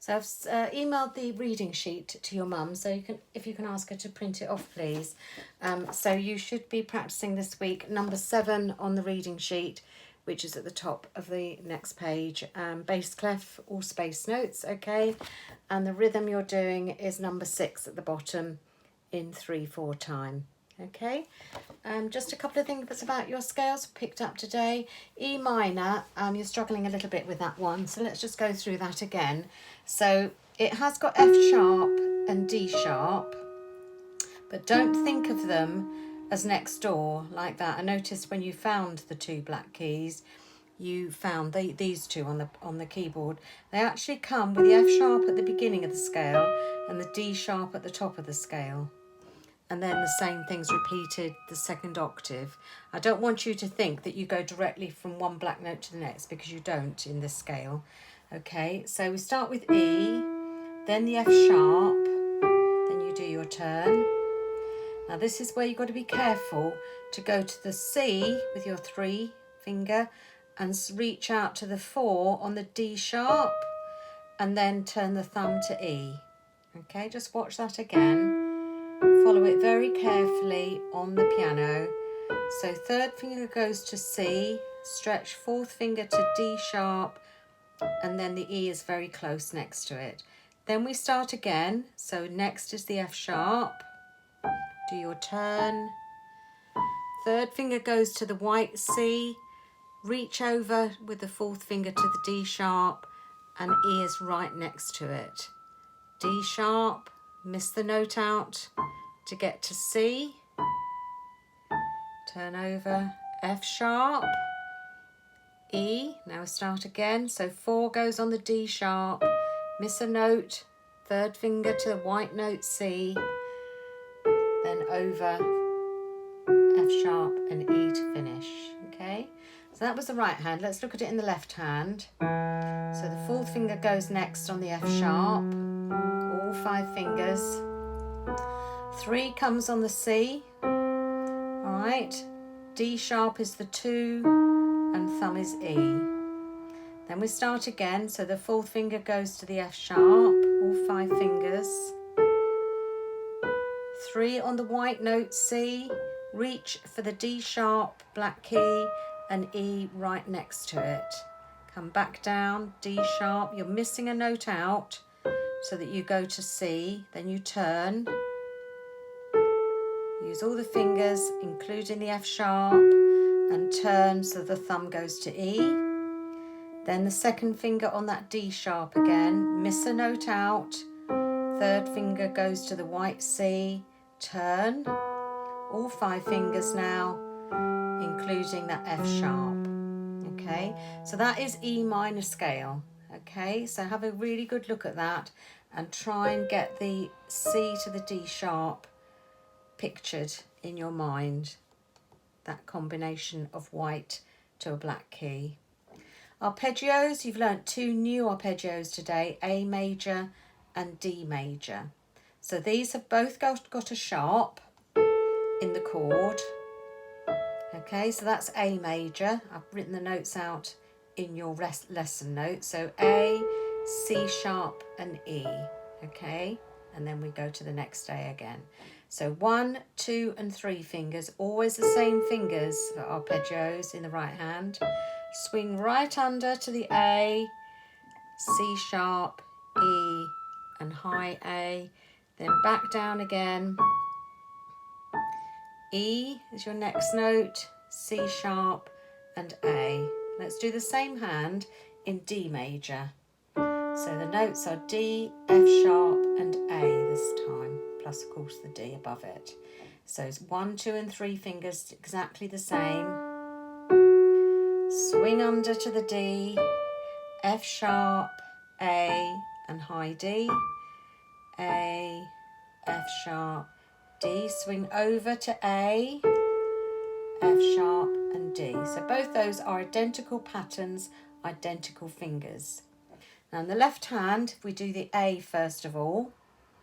So I've emailed the reading sheet to your mum, so if you can ask her to print it off, please. So you should be practicing this week number 7 on the reading sheet, which is at the top of the next page. Bass clef or space notes, okay? And the rhythm you're doing is number 6 at the bottom in 3/4 time. Okay, just a couple of things about your scales picked up today. E minor, you're struggling a little bit with that one, so let's just go through that again. So it has got F sharp and D sharp, but don't think of them as next door like that. I noticed when you found the 2 black keys, you found these 2 on the keyboard. They actually come with the F sharp at the beginning of the scale and the D sharp at the top of the scale. And then the same thing's repeated the second octave. I don't want you to think that you go directly from one black note to the next, because you don't in this scale. Okay, so we start with E, then the F sharp, then you do your turn. Now this is where you've got to be careful to go to the C with your 3 finger and reach out to the 4 on the D sharp and then turn the thumb to E. Okay, just watch that again. Follow it very carefully on the piano. So 3rd finger goes to C, stretch 4th finger to D sharp, and then the E is very close next to it. Then we start again. So next is the F sharp. Do your turn. 3rd finger goes to the white C, reach over with the 4th finger to the D sharp, and E is right next to it. D sharp, miss the note out to get to C, turn over, F sharp, E, now start again, so 4 goes on the D sharp, miss a note, 3rd finger to the white note C, then over, F sharp and E to finish, okay? So that was the right hand. Let's look at it in the left hand. So the 4th finger goes next on the F sharp, all 5 fingers. 3 comes on the C, all right, D sharp is the 2 and thumb is E. Then we start again, so the 4th finger goes to the F sharp, all 5 fingers. 3 on the white note C, reach for the D sharp black key and E right next to it. Come back down, D sharp, you're missing a note out so that you go to C, then you turn. Use all the fingers, including the F sharp, and turn so the thumb goes to E. Then the 2nd finger on that D sharp again, miss a note out. 3rd finger goes to the white C, turn. All 5 fingers now, including that F sharp. Okay, so that is E minor scale. Okay, so have a really good look at that and try and get the C to the D sharp pictured in your mind, that combination of white to a black key. Arpeggios, you've learnt 2 new arpeggios today, A major and D major. So these have both got a sharp in the chord. Okay, so that's A major. I've written the notes out in your lesson notes. So A, C sharp and E. Okay, and then we go to the next A again. So 1, 2 and 3 fingers, always the same fingers for arpeggios in the right hand. Swing right under to the A, C sharp, E and high A, then back down again. E is your next note, C sharp and A. Let's do the same hand in D major. So the notes are D, F sharp and A this time, plus of course the D above it. So it's 1, 2 and 3 fingers exactly the same. Swing under to the D, F sharp, A and high D, A, F sharp, D, swing over to A, F sharp and D. So both those are identical patterns, identical fingers. Now on the left hand, if we do the A first of all,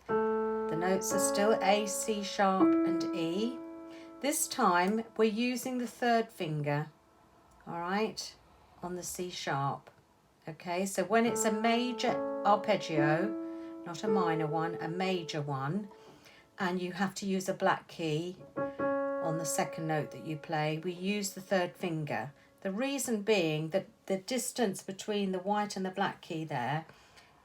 the notes are still A, C sharp and E. This time we're using the 3rd finger, all right, on the C sharp. Okay, so when it's a major arpeggio, not a minor one, a major one, and you have to use a black key on the second note that you play, we use the third finger. The reason being that the distance between the white and the black key there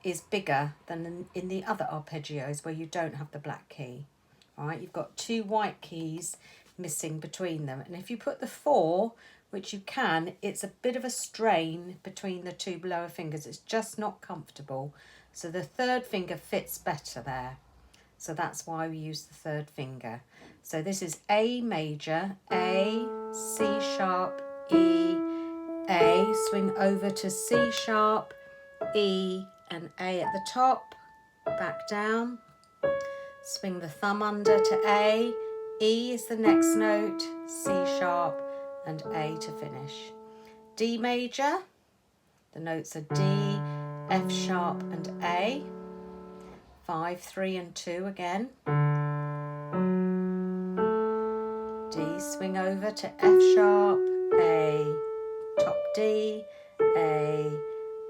is bigger than in the other arpeggios where you don't have the black key. All right, you've got 2 white keys missing between them, and if you put the 4, which you can, it's a bit of a strain between the 2 lower fingers. It's just not comfortable. So the third finger fits better there. So that's why we use the third finger. So this is A major, A, C sharp, E, A, swing over to C sharp, E, and A at the top, back down, swing the thumb under to A, E is the next note, C sharp, and A to finish. D major, the notes are D, F sharp, and A. 5, 3, and 2 again. D, swing over to F sharp, A, top D, A,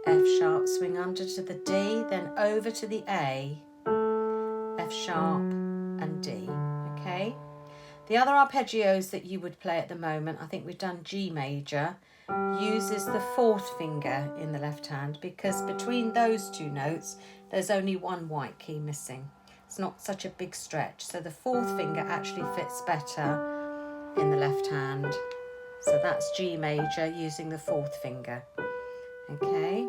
F sharp, swing under to the D, then over to the A, F sharp, and D, okay? The other arpeggios that you would play at the moment, I think we've done G major, uses the 4th finger in the left hand because between those 2 notes, there's only 1 white key missing. It's not such a big stretch, so the 4th finger actually fits better in the left hand. So that's G major using the 4th finger, okay?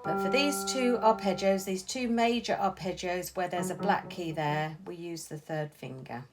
But for these 2 arpeggios, these 2 major arpeggios where there's a black key there, we use the 3rd finger.